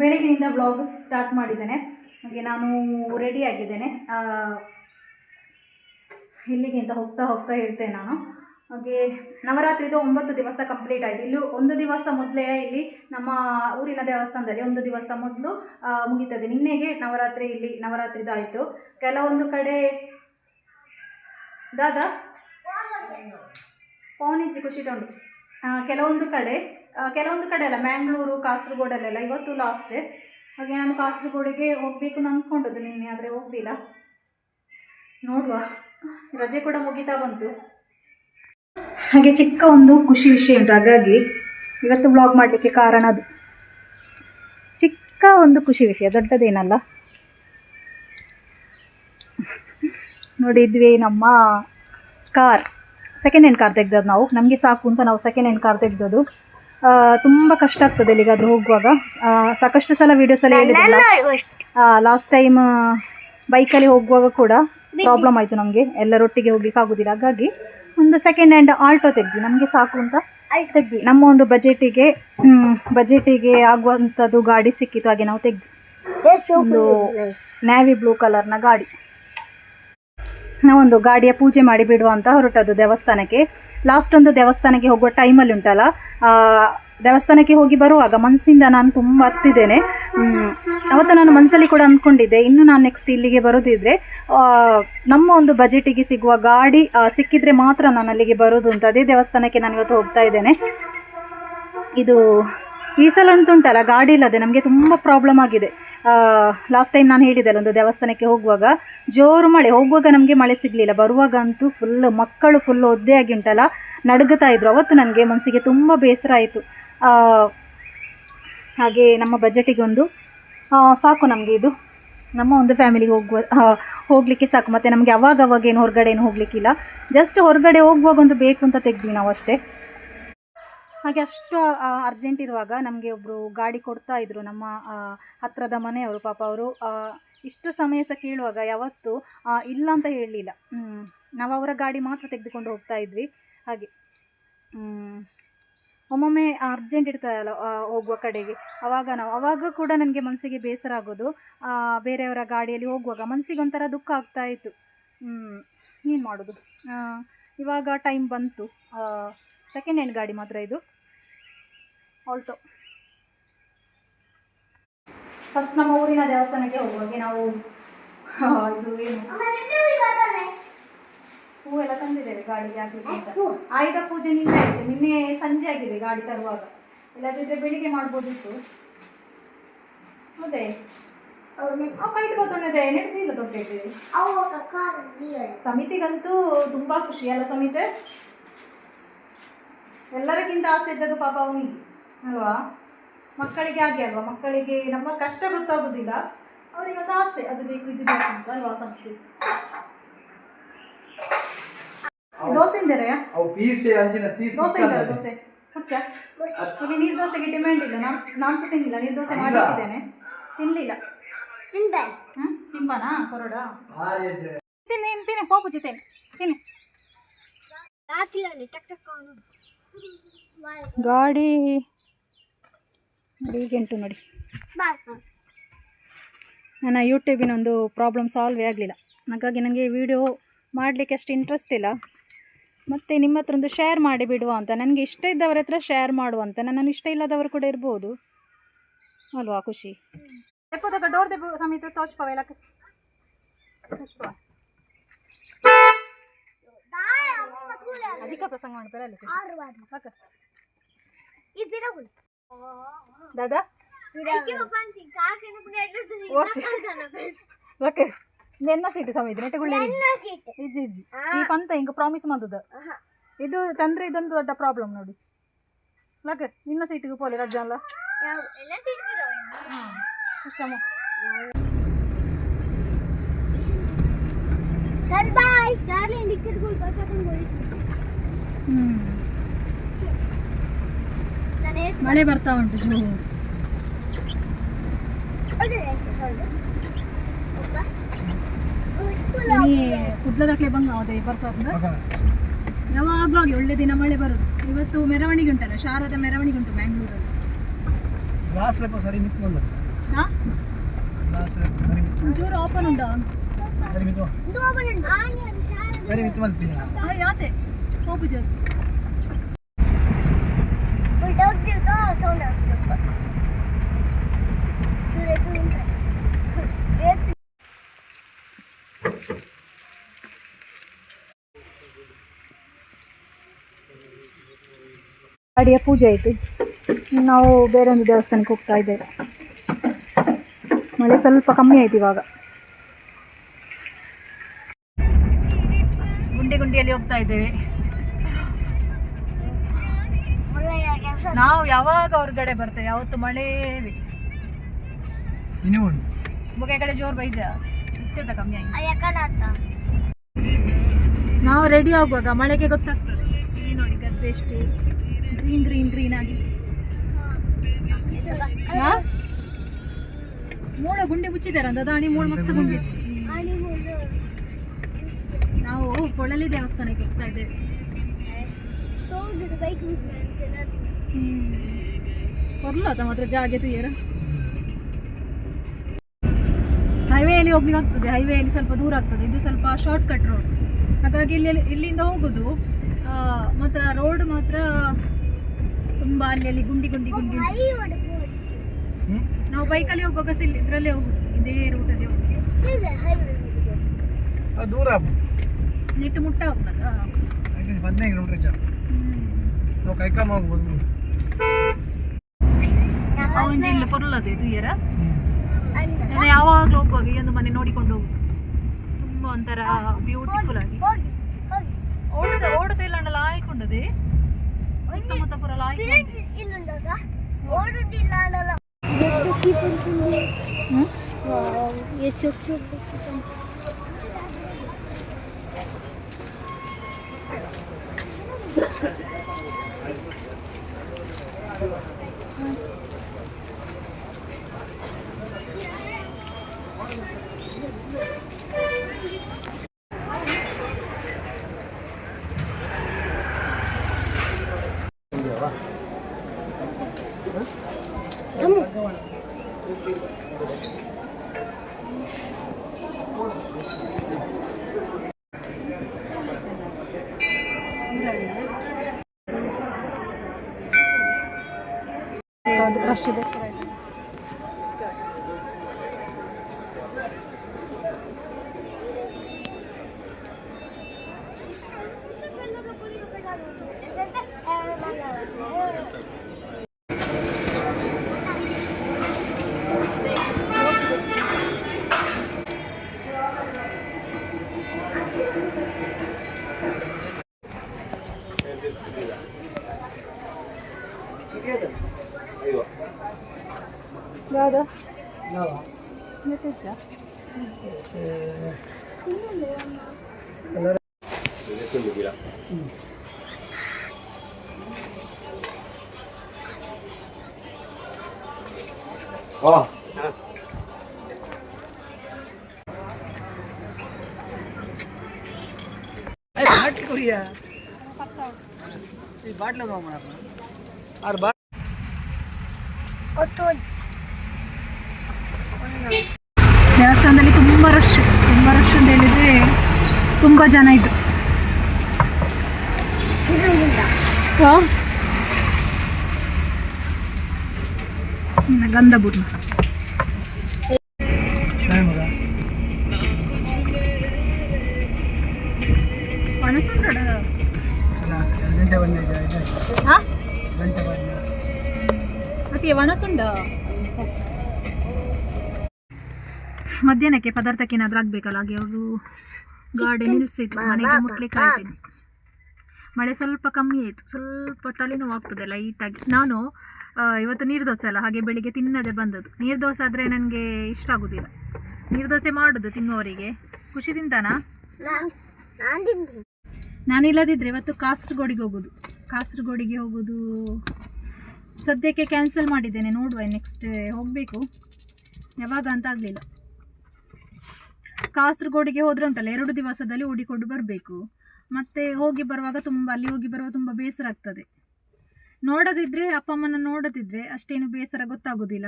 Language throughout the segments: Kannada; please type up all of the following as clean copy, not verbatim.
ಬೆಳಗಿನಿಂದ ವ್ಲಾಗ್ ಸ್ಟಾರ್ಟ್ ಮಾಡಿದ್ದೇನೆ. ಹಾಗೆ ನಾನು ರೆಡಿ ಆಗಿದ್ದೇನೆ. ಇಲ್ಲಿಗೆ ಅಂತ ಹೋಗ್ತಾ ಹೋಗ್ತಾ ಹೇಳ್ತೇನೆ ನಾನು. ಹಾಗೆ ನವರಾತ್ರಿದು 9 ದಿವಸ ಕಂಪ್ಲೀಟ್ ಆಯಿತು. ಇಲ್ಲಿ 1 ದಿವಸ ಮೊದಲೇ ಇಲ್ಲಿ ನಮ್ಮ ಊರಿನ ದೇವಸ್ಥಾನದಲ್ಲಿ 1 ದಿವಸ ಮೊದಲು ಮುಗೀತದೆ. ನಿನ್ನೆಗೆ ನವರಾತ್ರಿ ಇಲ್ಲಿ ನವರಾತ್ರಿದಾಯಿತು. ಕೆಲವೊಂದು ಕಡೆ ದಾದಾ ಪೌನಿಚ್ಚಿ ಖುಷಿ ಉಂಟು. ಕೆಲವೊಂದು ಕಡೆ ಅಲ್ಲ, ಮ್ಯಾಂಗ್ಳೂರು ಕಾಸರಗೋಡಲ್ಲೆಲ್ಲ ಇವತ್ತು ಲಾಸ್ಟ್. ಹಾಗೆ ನಾನು ಕಾಸರಗೋಡಿಗೆ ಹೋಗಬೇಕು ಅಂತ ಅಂದ್ಕೊಂಡದ್ದು ನಿನ್ನೆ, ಆದರೆ ಹೋಗಲಿಲ್ಲ. ನೋಡುವ, ರಜೆ ಕೂಡ ಮುಗಿತಾ ಬಂತು. ಹಾಗೆ ಚಿಕ್ಕ ಒಂದು ಖುಷಿ ವಿಷಯ ಉಂಟು, ಹಾಗಾಗಿ ಇವತ್ತು ಬ್ಲಾಗ್ ಮಾಡಲಿಕ್ಕೆ ಕಾರಣ ಅದು. ಚಿಕ್ಕ ಒಂದು ಖುಷಿ ವಿಷಯ, ದೊಡ್ಡದೇನಲ್ಲ. ನೋಡಿದ್ವಿ, ನಮ್ಮ ಕಾರ್ ಸೆಕೆಂಡ್ ಹ್ಯಾಂಡ್ ಕಾರ್ ತೆಗ್ದದ್ದು ನಾವು. ನಮಗೆ ಸಾಕು ಅಂತ ನಾವು ಸೆಕೆಂಡ್ ಹ್ಯಾಂಡ್ ಕಾರ್ ತೆಗ್ದದ್ದು. ತುಂಬ ಕಷ್ಟ ಆಗ್ತದೆ ಎಲ್ಲಿಗಾದರೂ ಹೋಗುವಾಗ. ಸಾಕಷ್ಟು ಸಲ ವೀಡಿಯೋಸಲ್ಲಿ ಹೇಳಿದ್ದಿಲ್ಲ, ಲಾಸ್ಟ್ ಟೈಮ್ ಬೈಕಲ್ಲಿ ಹೋಗುವಾಗ ಕೂಡ ಪ್ರಾಬ್ಲಮ್ ಆಯಿತು ನಮಗೆ, ಎಲ್ಲರೊಟ್ಟಿಗೆ ಹೋಗ್ಲಿಕ್ಕೆ ಆಗೋದಿಲ್ಲ. ಹಾಗಾಗಿ ಒಂದು ಸೆಕೆಂಡ್ ಹ್ಯಾಂಡ್ ಆಲ್ಟೋ ತೆಗ್ದ್ವಿ, ನಮಗೆ ಸಾಕು ಅಂತ ತೆಗ್ದ್ವಿ. ನಮ್ಮ ಒಂದು ಬಜೆಟಿಗೆ ಆಗುವಂಥದ್ದು ಗಾಡಿ ಸಿಕ್ಕಿತ್ತು, ಹಾಗೆ ನಾವು ತೆಗ್ದ್ವಿ. ಒಂದು ನ್ಯಾವಿ ಬ್ಲೂ ಕಲರ್ನ ಗಾಡಿ. ನಾವೊಂದು ಗಾಡಿಯ ಪೂಜೆ ಮಾಡಿ ಬಿಡುವ ಅಂತ ಹೊರಟದ್ದು ದೇವಸ್ಥಾನಕ್ಕೆ. ಲಾಸ್ಟ್ ಒಂದು ದೇವಸ್ಥಾನಕ್ಕೆ ಹೋಗುವ ಟೈಮಲ್ಲಿ ಉಂಟಲ್ಲ, ದೇವಸ್ಥಾನಕ್ಕೆ ಹೋಗಿ ಬರುವಾಗ ಮನಸ್ಸಿಂದ ನಾನು ತುಂಬ ಹತ್ತಿದ್ದೇನೆ. ಅವತ್ತು ನಾನು ಮನಸ್ಸಲ್ಲಿ ಕೂಡ ಅಂದ್ಕೊಂಡಿದ್ದೆ, ಇನ್ನು ನಾನು ನೆಕ್ಸ್ಟ್ ಇಲ್ಲಿಗೆ ಬರೋದಿದ್ರೆ ನಮ್ಮ ಒಂದು ಬಜೆಟಿಗೆ ಸಿಗುವ ಗಾಡಿ ಸಿಕ್ಕಿದ್ರೆ ಮಾತ್ರ ನಾನು ಅಲ್ಲಿಗೆ ಬರೋದು ಅಂತ. ಅದೇ ದೇವಸ್ಥಾನಕ್ಕೆ ನಾನು ಇವತ್ತು ಹೋಗ್ತಾ ಇದ್ದೇನೆ. ಇದು ಈ ಸಲ ಉಂಟಲ್ಲ, ಗಾಡಿ ಇಲ್ಲದೆ ನಮಗೆ ತುಂಬ ಪ್ರಾಬ್ಲಮ್ ಆಗಿದೆ. ಲಾಸ್ಟ್ ಟೈಮ್ ನಾನು ಹೇಳಿದ್ದೆಲ್ಲ, ಒಂದು ದೇವಸ್ಥಾನಕ್ಕೆ ಹೋಗುವಾಗ ಜೋರು ಮಳೆ, ಹೋಗುವಾಗ ನಮಗೆ ಮಳೆ ಸಿಗಲಿಲ್ಲ, ಬರುವಾಗ ಅಂತೂ ಮಕ್ಕಳು ಫುಲ್ ಒದ್ದೆಯಾಗಿ ಉಂಟಲ್ಲ ನಡುಗುತ್ತಾ ಇದ್ರು. ಅವತ್ತು ನನಗೆ ಮನಸ್ಸಿಗೆ ತುಂಬ ಬೇಸರ ಆಯಿತು. ಹಾಗೆ ನಮ್ಮ ಬಜೆಟಿಗೆ ಒಂದು ಸಾಕು, ನಮಗೆ ಇದು ನಮ್ಮ ಒಂದು ಫ್ಯಾಮಿಲಿಗೆ ಹೋಗಲಿಕ್ಕೆ ಸಾಕು. ಮತ್ತು ನಮಗೆ ಅವಾಗ ಏನು ಹೊರಗಡೆ ಏನು ಹೋಗಲಿಕ್ಕಿಲ್ಲ, ಜಸ್ಟ್ ಹೊರಗಡೆ ಹೋಗುವಾಗ ಒಂದು ಬೇಕು ಅಂತ ತೆಗ್ದ್ವಿ ನಾವು ಅಷ್ಟೇ. ಹಾಗೆ ಅಷ್ಟು ಅರ್ಜೆಂಟ್ ಇರುವಾಗ ನಮಗೆ ಒಬ್ಬರು ಗಾಡಿ ಕೊಡ್ತಾ ಇದ್ರು, ನಮ್ಮ ಹತ್ತಿರದ ಮನೆಯವರು. ಪಾಪ ಅವರು ಇಷ್ಟು ಸಮಯ ಸಹ ಕೇಳುವಾಗ ಯಾವತ್ತೂ ಇಲ್ಲ ಅಂತ ಹೇಳಲಿಲ್ಲ. ನಾವು ಅವರ ಗಾಡಿ ಮಾತ್ರ ತೆಗೆದುಕೊಂಡು ಹೋಗ್ತಾ ಇದ್ವಿ. ಹಾಗೆ ಒಮ್ಮೊಮ್ಮೆ ಅರ್ಜೆಂಟ್ ಇರ್ತದಲ್ಲ ಹೋಗುವ ಕಡೆಗೆ, ಅವಾಗ ಕೂಡ ನನಗೆ ಮನಸ್ಸಿಗೆ ಬೇಸರ ಆಗೋದು. ಬೇರೆಯವರ ಗಾಡಿಯಲ್ಲಿ ಹೋಗುವಾಗ ಮನಸ್ಸಿಗೆ ಒಂಥರ ದುಃಖ ಆಗ್ತಾ ಇತ್ತು. ಏನು ಮಾಡೋದು. ಇವಾಗ ಟೈಮ್ ಬಂತು. ಸೆಕೆಂಡ್ ಹ್ಯಾಂಡ್ ಗಾಡಿ ಮಾತ್ರ ಇದು, ಆಲ್ಟೋ. ಫಸ್ಟ್ ನಮ್ಮ ಊರಿನ ದೇವಸ್ಥಾನಕ್ಕೆ ಹೋಗುವಾಗ ನಾವು ಇದು ಏನು ಹೂವೆಲ್ಲ ತಂದಿದ್ದೇವೆ ಗಾಡಿಗೆ ಹಾಕಲಿಕ್ಕೆ ಅಂತ. ಆಯುಧ ಪೂಜೆ ನಿನ್ನೆ ಸಂಜೆ ಆಗಿದೆ ಗಾಡಿ ತರುವಾಗ, ಇಲ್ಲದಿದ್ದರೆ ಬೆಳಿಗ್ಗೆ ಮಾಡ್ಬೋದಿತ್ತು. ಅದೇ ಕೈಟ್ ಬೋತೊಂಡೆ ನೆಡ್ತಿಲ್ಲ ತೊಟ್ಟೆ. ಸಮಿತಿಗಂತೂ ತುಂಬ ಖುಷಿ ಅಲ್ಲ ಸಮಿತಿ, ಎಲ್ಲರಿಗಿಂತ ಆಸೆ ಇದ್ದದ್ದು ಪಾಪ ಅವನಿಗೆ ಅಲ್ವಾ. ಮಕ್ಕಳಿಗೆ ಹಾಗೆ ಅಲ್ವಾ, ಮಕ್ಕಳಿಗೆ ನಮ್ಮ ಕಷ್ಟ ಗೊತ್ತಾಗೋದಿಲ್ಲ, ಅವರಿಗೊಂದು ಆಸೆ, ಅದು ಬೇಕು ಇದು ಬೇಕು ಅಂತ ಅಲ್ವಾ. ಸಮಿತಿ ದೋಸೆ ಇದ್ದಾರೆ, ದೋಸೆ ಕುಡ್ಸ. ಇಲ್ಲಿ ನೀರು ದೋಸೆಗೆ ಡಿಮ್ಯಾಂಡ್ ಇಲ್ಲ. ನಾನು ಸಹ ತಿನ್ನಿಲ್ಲ, ನೀರು ದೋಸೆ ಮಾಡಿಟ್ಟಿದ್ದೇನೆ, ತಿನ್ನಲಿಲ್ಲ. ತಿಂಬನಾ ಪರೋಡ ತಿನ್ನಿ ಪೋಪುಜಿ ತಿನ್ನಿ. ಗಾಡಿ ಹೀಗೆಂಟು ನೋಡಿ. ನನ್ನ ಯೂಟ್ಯೂಬಿನ ಒಂದು ಪ್ರಾಬ್ಲಮ್ ಸಾಲ್ವೇ ಆಗಲಿಲ್ಲ, ಹಾಗಾಗಿ ನನಗೆ ವಿಡಿಯೋ ಮಾಡಲಿಕ್ಕೆ ಅಷ್ಟು ಇಂಟ್ರೆಸ್ಟ್ ಇಲ್ಲ. ಮತ್ತು ನಿಮ್ಮ ಹತ್ರ ಒಂದು ಶೇರ್ ಮಾಡಿ ಬಿಡುವ ಅಂತ, ನನಗೆ ಇಷ್ಟ ಇದ್ದವರ ಹತ್ರ ಶೇರ್ ಮಾಡುವಂತ. ನನ್ನನ್ನು ಇಷ್ಟ ಇಲ್ಲದವರು ಕೂಡ ಇರ್ಬೋದು ಅಲ್ವಾ. ಖುಷಿ ಎಪ್ಪೋದಾಗ ಡೋರ್ ದೆಬ್ಬು ಸಮೇತ ತೋಚ್ಪವ ಎಲ್ಲ ತೋಚ್ಪವ ಅಧಿಕ ಪ್ರಸಂಗ ಮಾಡ್ತಾರೆ ಅಲ್ಲಿ ದಾದಾ ಓಕೆ. ಎನ್ನ ಸೀಟ್ ಸಮ ಇದು ನೆಟ್ಟಗುಳ್ಳೆ ಇಜ್ಜಿ ಈ ಪಂತ ಹಿಂಗೆ ಪ್ರಾಮಿಸ್ ಮಾಡೋದು ಇದು ತಂದ್ರೆ ಇದೊಂದು ದೊಡ್ಡ ಪ್ರಾಬ್ಲಮ್ ನೋಡಿ. ಲಕ್ ನಿನ್ನ ಸೀಟಿಗೆ ಪೋಲಿ ರಜ ಅಲ್ಲ. ಶ್ರಮ ಮಳೆ ಬರ್ತಾ ಉಂಟು ಜೋ. ಕುಡ್ಲದಕ್ಕೆ ಬಂಗ ಅದೇ ಬರ್ಸಂದ ಯಾವಾಗಲೂ ಆಗಿ ಒಳ್ಳೆ ದಿನ ಮಳೆ ಬರೋದು. ಇವತ್ತು ಮೆರವಣಿಗೆ ಉಂಟಲ್ಲ, ಶಾರದ ಮೆರವಣಿಗೆ ಉಂಟು ಬ್ಯಾಂಗ್ಳೂರಲ್ಲಿ. ಗ್ಲಾಸ್ ಲೆಕ್ಕ ಸರಿ ಮಿತ್ತು ಬಂದ ಹಾ ಗ್ಲಾಸ್ ಲೆಕ್ಕ ಸರಿ ಮಿತ್ತು ಒಂಚೂರು ಓಪನ್ ಉಂಟಾ ಸರಿ ಮಿತ್ತು ಸರಿ ಮಿತ್ತು ಬಂದ್ಬಿಡಿ ಯಾತೆ ಹೋಗು ಜೋರು ಗಾಡಿಯ ಪೂಜೆ ಆಯಿತು. ನಾವು ಬೇರೆ ಒಂದು ದೇವಸ್ಥಾನಕ್ಕೆ ಹೋಗ್ತಾ ಇದ್ದೇವೆ. ಮಳೆ ಸ್ವಲ್ಪ ಕಮ್ಮಿ ಆಯ್ತು ಇವಾಗ. ಗುಂಡಿಯಲ್ಲಿ ಹೋಗ್ತಾ ಇದ್ದೇವೆ. ನಾವು ಯಾವಾಗ ಹೊರಗಡೆ ಬರ್ತೇವೆ ಯಾವತ್ತು ಮಳೆ ಮುಖ ಕಡೆ ಜೋರ್ ಬೈಜ ಇತ್ತೆದ ಕಮ್ಮಿ ಆಯ್ತು. ನಾವು ರೆಡಿ ಆಗುವಾಗ ಮಳೆಗೆ ಗೊತ್ತಾಗ್ತದೆ. ಇಲ್ಲಿ ನೋಡಿ ಗದ್ದೆ ಎಷ್ಟು ಗ್ರೀನ್ ಆಗಿ. ಮೂಳ ಗುಂಡಿ ಮುಚ್ಚಿದಾರ ಅಂತ ದಾಣಿ ಮೂಳ ಮಸ್ತ್ ಗುಂಡಿ. ನಾವು ಕೊಳಲಿ ದೇವಸ್ಥಾನಕ್ಕೆ ಹೋಗ್ತಾ ಇದ್ದೇವೆ. ಬರ್ಲದ ಮಾತ್ರ ಜಾಗೆ ತುಯ್ಯರ ಹೈವೇಯಲ್ಲಿ ಹೋಗ್ಲಿಕ್ಕೆ ಆಗ್ತದೆ. ಹೈವೇಯಲ್ಲಿ ಸ್ವಲ್ಪ ದೂರ ಆಗ್ತದೆ. ಇದು ಸ್ವಲ್ಪ ಶಾರ್ಟ್ ಕಟ್ ರೋಡ್. ಹಾಗಾಗಿ ಇಲ್ಲಿಂದ ಹೋಗೋದು ಮಾತ್ರ ರೋಡ್ ಮಾತ್ರ ತುಂಬ ಅಲ್ಲಿ ಗುಂಡಿ ನಾವು ಬೈಕಲ್ಲಿ ಹೋಗುವಾಗ ಇದರಲ್ಲೇ ಹೋಗುದು. ಇದೇ ರೂಟಲ್ಲಿ ಹೋಗುದು. ದೂರ ನೆಟ್ಟು ಮುಟ್ಟ ಹೋಗ್ತದ 15 ಕಿಲೋಮೀಟರ್ ನಾವು ಕೈಕಾಮ ಹೋಗ್ಬೋದು. ಜಿಲ್ಲೆ ಪೊರ್ಲದೆ ತುಯ್ಯರ ನಾನು ಯಾವಾಗಲೂ ಹೋಗುವಾಗ ಈ ಒಂದು ಮನೆ ನೋಡಿಕೊಂಡು ಹೋಗುದು. ತುಂಬ ಒಂಥರ ಬ್ಯೂಟಿಫುಲ್ ಆಗಿ ಓಡುತ್ತೆ ಇಲ್ಲ ಲಾಯ್ಕೊಂಡದೆ ಸುತ್ತಮುತ್ತ ಪುರ ಲಾಯ್ಕೊಂಡು ರಶ್ ಇದೆ. ಯಾವ್ದು ದೇವಸ್ಥಾನದಲ್ಲಿ ತುಂಬ ರಶ್ ಅಂತ ಹೇಳಿದ್ರೆ ತುಂಬ ಜನ ಇದ್ರು. ಗಂಧಬೂರ್ಣ ಒಣಸುಂಡ ಮತ್ತೆ ಒಣಸುಂಡ ಮಧ್ಯಾಹ್ನಕ್ಕೆ ಪದಾರ್ಥಕ್ಕೆ ಏನಾದರೂ ಆಗಬೇಕಲ್ಲ. ಹಾಗೆ ಅವರು ಗಾಡಿ ನಿಲ್ಲಿಸಿತ್ತು. ಮನೆಗೆ ಮುಟ್ಲಿಕ್ಕೆ ಆಯ್ತೀನಿ. ಮಳೆ ಸ್ವಲ್ಪ ಕಮ್ಮಿ ಆಯಿತು. ಸ್ವಲ್ಪ ತಲೆನೋವು ಆಗ್ತದೆ ಲೈಟಾಗಿ. ನಾನು ಇವತ್ತು ನೀರು ದೋಸೆ ಅಲ್ಲ, ಹಾಗೆ ಬೆಳಿಗ್ಗೆ ತಿನ್ನದೆ ಬಂದದ್ದು. ನೀರು ದೋಸೆ ಆದರೆ ನನಗೆ ಇಷ್ಟ ಆಗೋದಿಲ್ಲ. ನೀರು ದೋಸೆ ಮಾಡೋದು ತಿನ್ನುವವರಿಗೆ. ಖುಷಿ ತಿಂತಾನಾ? ನಾನಿಲ್ಲದಿದ್ದರೆ ಇವತ್ತು ಕಾಸರಗೋಡಿಗೆ ಹೋಗೋದು. ಸದ್ಯಕ್ಕೆ ಕ್ಯಾನ್ಸಲ್ ಮಾಡಿದ್ದೇನೆ. ನೋಡುವ ನೆಕ್ಸ್ಟ್ ಹೋಗಬೇಕು. ಯಾವಾಗ ಅಂತ ಆಗಲಿಲ್ಲ. ಕಾಸರಗೋಡಿಗೆ ಹೋದರೆ ಉಂಟಲ್ಲ 2 ದಿವಸದಲ್ಲಿ ಓಡಿಕೊಂಡು ಬರಬೇಕು. ಮತ್ತು ಅಲ್ಲಿ ಹೋಗಿ ಬರುವಾಗ ತುಂಬ ಬೇಸರ ಆಗ್ತದೆ. ನೋಡದಿದ್ರೆ ಅಪ್ಪ ಅಮ್ಮನ ನೋಡದಿದ್ರೆ ಅಷ್ಟೇನು ಬೇಸರ ಗೊತ್ತಾಗೋದಿಲ್ಲ.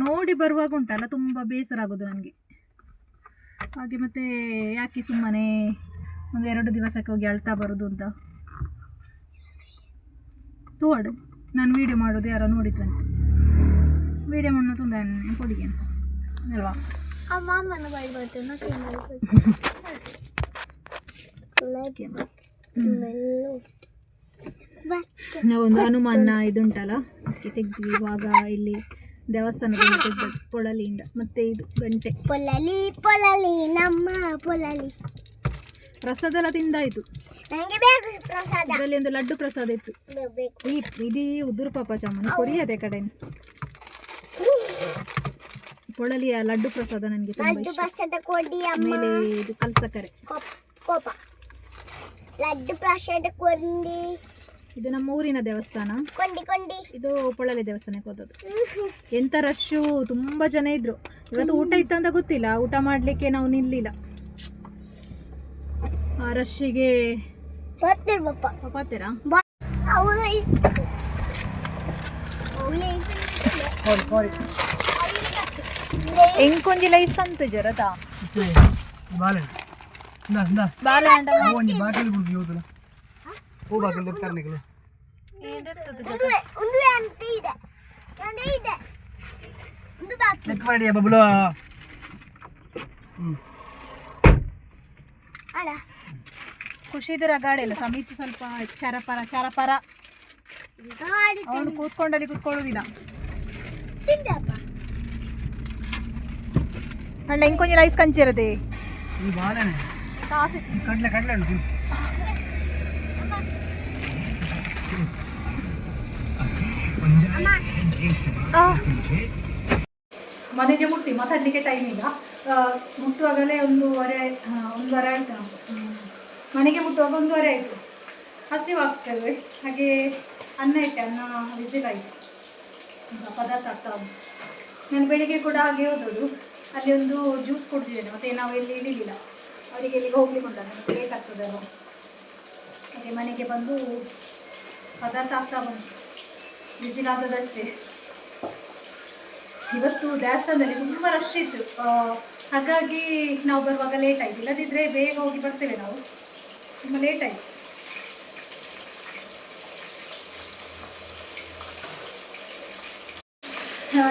ನೋಡಿ ಬರುವಾಗ ಉಂಟಲ್ಲ ತುಂಬ ಬೇಸರ ಆಗೋದು ನನಗೆ. ಹಾಗೆ ಮತ್ತೆ ಯಾಕೆ ಸುಮ್ಮನೆ 1-2 ದಿವಸಕ್ಕೆ ಹೋಗಿ ಅಳ್ತಾ ಬರೋದು ಅಂತ. ತೋಡು ನಾನು ವೀಡಿಯೋ ಮಾಡೋದು ಯಾರೋ ನೋಡಿದ್ರಂತೆ, ವೀಡಿಯೋ ಮಾಡೋ ತುಂಬ ಕೊಡಿಗೆ ಅಲ್ವಾ. ನಾವೊಂದು ಹನುಮಾನ ಇದುಂಟಲ್ಲ ಅದಕ್ಕೆ ತೆಗ್ದ್ವಿ. ಇವಾಗ ಇಲ್ಲಿ ದೇವಸ್ಥಾನದಿಂದ ತೆಗ್ದದ್ದು ಪೊಳಲಿಯಿಂದ. ಮತ್ತೆ ಇದು ಗಂಟೆ ಪೊಲಲಿ ಪೊಲಲಿ ನಮ್ಮ ಪೊಲಲಿ ಪ್ರಸಾದ ಎಲ್ಲ ತಿಂದಾಯ್ತು. ನನಗೆ ಬೇಕು ಪ್ರಸಾದ. ಇದರಲ್ಲಿ ಒಂದು ಲಡ್ಡು ಪ್ರಸಾದ ಇತ್ತು. ಈ ಇಡೀ ಉದುರು ಪಾಪ ಚಾಮನ್ ಕೊರಿಯದೆ ಕಡೆ ಪೊಳಲಿಯ ಲಡ್ಡು ಪ್ರಸಾದ ನನಗೆ ತುಂಬಾ ಲಡ್ಡು ಇಷ್ಟ. ಪ್ರಸಾದ ಕೊಡಿ ಅಮ್ಮ. ಆಮೇಲೆ ಇದು ಕಲ್ಸಕ್ಕರೆ ಕೋಪ ಲಡ್ಡು ಪ್ರಸಾದ ಕೊಂಡಿ. ಇದು ನಮ್ಮ ಊರಿನ ದೇವಸ್ಥಾನ. ಕೊಂಡಿ ಇದು ಪೊಳಲಿ ದೇವಸ್ಥಾನಕ್ಕೆ ಹೋದದ್ದು. ಎಂತ ರಶ್ಶು, ತುಂಬಾ ಜನ ಇದ್ರು. ಇವತ್ತು ಊಟ ಇತ್ತು ಅಂತ ಗೊತ್ತಿಲ್ಲ, ಊಟ ಮಾಡ್ಲಿಕ್ಕೆ ನಾವು ನಿಲ್ಲಿಲ್ಲ. ಆ ರಶ್ಶಿಗೆ ಪಾತೀರಾ ಎಂಕೊಂಜಿ ಲೈಸ್ ಅಂತ ಜರತಾ ಬಾಲೆ ಬಾಲೆ ಅಂಡ ಒಂಜಿ ಬಾಟಲ್ ಗುಡಿ ಯೋದಲ ಓ ಬಾಟಲ್ ದೆತ್ತರ್ನಿಗಲ ಒಂದು ಅಂತ ಇದೆ ಒಂದು ಬಾಕಿ ಲೆಕ್ಕ ಮಾಡಿ ಬಬ್ಲು. ಅಡ ಖುಷಿದಿರ ಗಾಡಿ ಇಲ್ಲ ಸಮಿತಿ ಸ್ವಲ್ಪ ಚರಪರ ಅವನು ಕೂತ್ಕೊಂಡಲ್ಲಿ ಕೂತ್ಕೊಳ್ಳೋದಿಲ್ಲ. ಅಣ್ಣ ಇಂಕೊಂಜಿ ಲೈಸ್ ಕಂಚಿರದೆ ಈ ಬಾಲೆನೆ ಕಾಸು ಕಡ್ಲೆ ಉಂಟು. ಮನೆಗೆ ಮುಟ್ಟಿ ಮಾತಾಡಲಿಕ್ಕೆ ಟೈಮ್ ಇಲ್ಲ. ಮುಟ್ಟುವಾಗಲೇ 1:30 ಆಯಿತು. ಮನೆಗೆ ಮುಟ್ಟುವಾಗ 1:30 ಆಯಿತು. ಹಸಿವಾಗ್ತದೆ. ಹಾಗೆ ಅನ್ನ ಇಟ್ಟೆ, ಅನ್ನ ಬಿಸಿಲಾಯಿತು, ಪದಾರ್ಥ ಆಗ್ತಾ ಉಂಟು. ನಾನು ಬೆಳಿಗ್ಗೆ ಕೂಡ ಹಾಗೆ ಹೋದದ್ದು. ಅಲ್ಲಿ ಒಂದು ಜ್ಯೂಸ್ ಕುಡಿದಿದ್ದೇನೆ. ಮತ್ತು ನಾವು ಎಲ್ಲಿ ಇಳಿಲಿಲ್ಲ, ಅವರಿಗೆ ಎಲ್ಲಿಗೆ ಹೋಗ್ಲಿಕ್ಕೆ ಉಂಟಲ್ಲ, ಮತ್ತೆ ಬೇಕಾಗ್ತದೆ ಅಲ್ವ. ಹಾಗೆ ಮನೆಗೆ ಬಂದು ಪದಾರ್ಥ ಆಗ್ತಾ ಬಂತು, ಬಿಸಿಲಾದದಷ್ಟೇ. ಇವತ್ತು ದೇವಸ್ಥಾನದಲ್ಲಿ ತುಂಬ ರಶ್ ಇತ್ತು, ಹಾಗಾಗಿ ನಾವು ಬರುವಾಗ ಲೇಟ್ ಆಯಿತು. ಇಲ್ಲದಿದ್ದರೆ ಬೇಗ ಹೋಗಿ ಬರ್ತೇವೆ ನಾವು, ತುಂಬ ಲೇಟ್ ಆಯಿತು.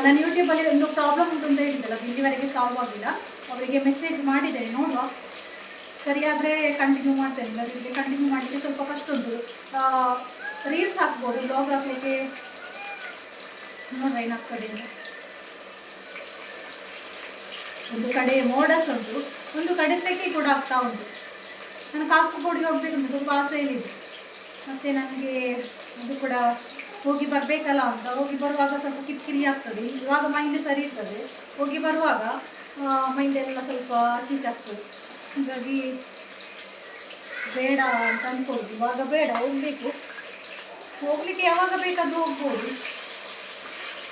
ನಾನು ಯೂಟ್ಯೂಬಲ್ಲಿ ಒಂದು ಪ್ರಾಬ್ಲಮ್ ಉಂಟು ಅಂತ ಹೇಳಿದ್ದಲ್ಲ, ಅದು ಇಲ್ಲಿವರೆಗೆ ಸಾಲ್ವ್ ಆಗಿಲ್ಲ. ಅವರಿಗೆ ಮೆಸೇಜ್ ಮಾಡಿದ್ದೇನೆ, ನೋಡುವ ಸರಿಯಾದರೆ ಕಂಟಿನ್ಯೂ ಮಾಡ್ತೇನೆ, ಇಲ್ಲದಿದ್ದರೆ ಕಂಟಿನ್ಯೂ ಮಾಡಲಿಕ್ಕೆ ಸ್ವಲ್ಪ ಕಷ್ಟ ಉಂಟು. ರೀಲ್ಸ್ ಹಾಕ್ಬೋದು, ಬ್ಲಾಗ್ ಹಾಕಲಿಕ್ಕೆ ನೋಡ್ರಿ ಏನಾಗ್ತದೆ. ಒಂದು ಕಡೆ ಮೋಡಸ್ ಉಂಟು, ಒಂದು ಕಡೆ ಸೆಕೆ ಕೂಡ ಆಗ್ತಾ ಉಂಟು. ನಾನು ಕಾಸರಗೋಡಿಗೆ ಹೋಗ್ಬೇಕಂತ ತುಂಬ ಆಸೆ ಇದೆ. ಮತ್ತು ನನಗೆ ಅದು ಕೂಡ ಹೋಗಿ ಬರಬೇಕಲ್ಲ ಅಂತ. ಹೋಗಿ ಬರುವಾಗ ಸ್ವಲ್ಪ ಕಿರಿಕಿರಿ ಆಗ್ತದೆ. ಇವಾಗ ಮೈಂಡ್ ಸರಿ ಇರ್ತದೆ, ಹೋಗಿ ಬರುವಾಗ ಮೈಂಡೆಲ್ಲ ಸ್ವಲ್ಪ ಚೀಚಾಗ್ತದೆ. ಹಾಗಾಗಿ ಬೇಡ ಅಂತ ಅಂದ್ಕೊಳ್ಳೋದು. ಇವಾಗ ಬೇಡ, ಹೋಗಲಿಕ್ಕೆ ಯಾವಾಗ ಬೇಕಾದರೂ ಹೋಗ್ಬೋದು,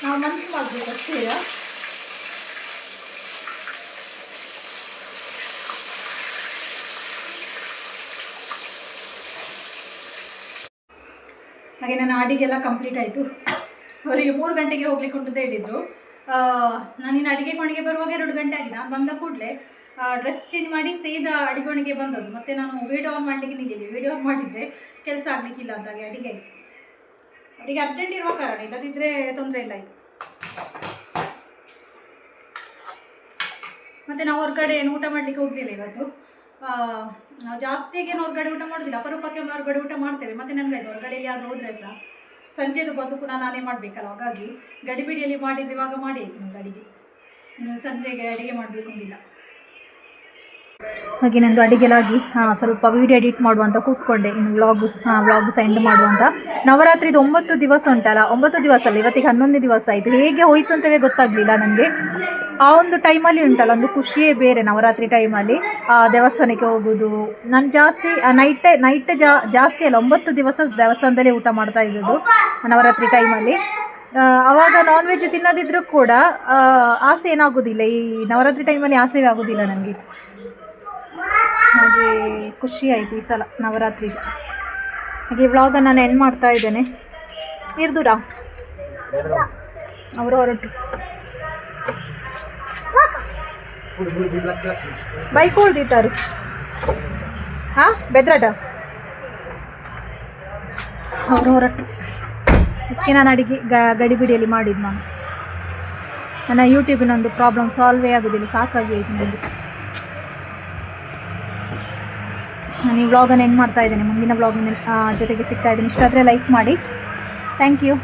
ನಾವು ಮನಸ್ಸು ಮಾಡಬೇಕು ಅಷ್ಟೇ. ಹಾಗೆ ನನ್ನ ಅಡಿಗೆಲ್ಲ ಕಂಪ್ಲೀಟ್ ಆಯಿತು. ಅವರಿಗೆ 3 ಗಂಟೆಗೆ ಹೋಗ್ಲಿಕ್ಕೆ ಉಂಟು ಅಂತ ಹೇಳಿದರು. ನಾನಿನ್ನು ಅಡಿಗೆ ಕೋಣೆಗೆ ಬರುವಾಗ 2 ಗಂಟೆ ಆಗಿದೆ. ನಾನು ಬಂದ ಕೂಡಲೇ ಡ್ರೆಸ್ ಚೇಂಜ್ ಮಾಡಿ ಸೀದಾ ಅಡಿಗೆ ಕೋಣೆಗೆ ಬಂದದ್ದು. ಮತ್ತು ನಾನು ವೀಡಿಯೋ ಆನ್ ಮಾಡಲಿಕ್ಕೆ ನಿಲ್ಲಿಲ್ಲ, ವೀಡಿಯೋ ಆನ್ ಮಾಡಿದರೆ ಕೆಲಸ ಆಗಲಿಕ್ಕಿಲ್ಲ ಅಂತಾಗೆ ಅಡಿಗೆ ಆಯಿತು. ಅಡಿಗೆ ಅರ್ಜೆಂಟ್ ಇರುವ ಕಾರಣ, ಇಲ್ಲದಿದ್ದರೆ ತೊಂದರೆ ಇಲ್ಲ ಆಯಿತು. ಮತ್ತು ನಾವು ಹೊರಗಡೆ ಏನು ಊಟ ಮಾಡಲಿಕ್ಕೆ ಹೋಗಲಿಲ್ಲ ಇವತ್ತು. ನಾವು ಜಾಸ್ತಿಗೇನು ಹೊರಗಡೆ ಊಟ ಮಾಡೋದಿಲ್ಲ, ಅಪರೂಪಕ್ಕೆ ಒಮ್ಮೆ ಹೊರಗಡೆ ಊಟ ಮಾಡ್ತೇವೆ. ಮತ್ತು ನನಗಾಯ್ತು ಹೊರಗಡೆಯಲ್ಲಿ ಯಾರು ಹೋದರೆ ಸಹ ಸಂಜೆದು ಬಂದು ಪುನಃ ನಾನೇ ಮಾಡಬೇಕಲ್ಲ, ಹಾಗಾಗಿ ಗಡಿಬಿಡಿಯಲ್ಲಿ ಮಾಡಿದ್ದು ಇವಾಗ ಮಾಡಿ ಆಯಿತು ನನಗೆ ಅಡಿಗೆ. ಸಂಜೆಗೆ ಅಡಿಗೆ ಮಾಡಬೇಕು ಅಂದಿಲ್ಲ. ಹಾಗೆ ನಂದು ಅಡಿಗೆಲಾಗಿ ಸ್ವಲ್ಪ ವೀಡಿಯೋ ಎಡಿಟ್ ಮಾಡುವಂತ ಕೂತ್ಕೊಂಡೆ. ಇನ್ನು ವ್ಲಾಗ್ ಸೆಂಡ್ ಮಾಡುವಂತ. ನವರಾತ್ರಿದು 9 ದಿವಸ ಉಂಟಲ್ಲ, 9 ದಿವಸ ಅಲ್ಲ, ಇವತ್ತಿಗೆ 11 ದಿವಸ ಆಯಿತು. ಹೇಗೆ ಹೋಯ್ತು ಅಂತವೇ ಗೊತ್ತಾಗಲಿಲ್ಲ ನನಗೆ. ಆ ಒಂದು ಟೈಮಲ್ಲಿ ಉಂಟಲ್ಲ, ಒಂದು ಖುಷಿಯೇ ಬೇರೆ. ನವರಾತ್ರಿ ಟೈಮಲ್ಲಿ ದೇವಸ್ಥಾನಕ್ಕೆ ಹೋಗೋದು. ನಾನು ಜಾಸ್ತಿ ನೈಟ್ ಜಾಸ್ತಿ ಅಲ್ಲ, 9 ದಿವಸ ದೇವಸ್ಥಾನದಲ್ಲೇ ಊಟ ಮಾಡ್ತಾ ಇದ್ದದ್ದು ನವರಾತ್ರಿ ಟೈಮಲ್ಲಿ. ಆವಾಗ ನಾನ್ ವೆಜ್ ತಿನ್ನೋದಿದ್ರೂ ಕೂಡ ಆಸೆ ಏನಾಗೋದಿಲ್ಲ. ಈ ನವರಾತ್ರಿ ಟೈಮಲ್ಲಿ ಆಸೆ ಆಗೋದಿಲ್ಲ ನನಗೆ. ಹಾಗೆ ಖುಷಿ ಆಯಿತು ಈ ಸಲ ನವರಾತ್ರಿ. ಹಾಗೆ ವ್ಲಾಗನ್ನು ನಾನು ಎಂಡ್ ಮಾಡ್ತಾ ಇದ್ದೇನೆ. ಇರ್ದುರಾ ಅವರು ಹೊರಟು ಬೈಕ್ ಉಳ್ದಿತ್ತಾರು ಹಾ ಬೆದ್ರಟ ಅವರು ಹೊರಟು. ಅದಕ್ಕೆ ನಾನು ಅಡಿಗೆ ಗಡಿಬಿಡಿಯಲ್ಲಿ ಮಾಡಿದ್ದು. ನನ್ನ ಯೂಟ್ಯೂಬಿನೊಂದು ಪ್ರಾಬ್ಲಮ್ ಸಾಲ್ವೇ ಆಗೋದಿಲ್ಲ, ಸಾಕಾಗಿ ಆಯಿತು ನನಗೆ. ನಾನು ಈ ವ್ಲಾಗನ್ನು ಎಂಡ್ ಮಾಡ್ತಾ ಇದ್ದೇನೆ. ಮುಂದಿನ ವ್ಲಾಗಿನ ಜೊತೆಗೆ ಸಿಗ್ತಾ ಇದ್ದೀನಿ. ಇಷ್ಟ ಆದರೆ ಲೈಕ್ ಮಾಡಿ. Thank you.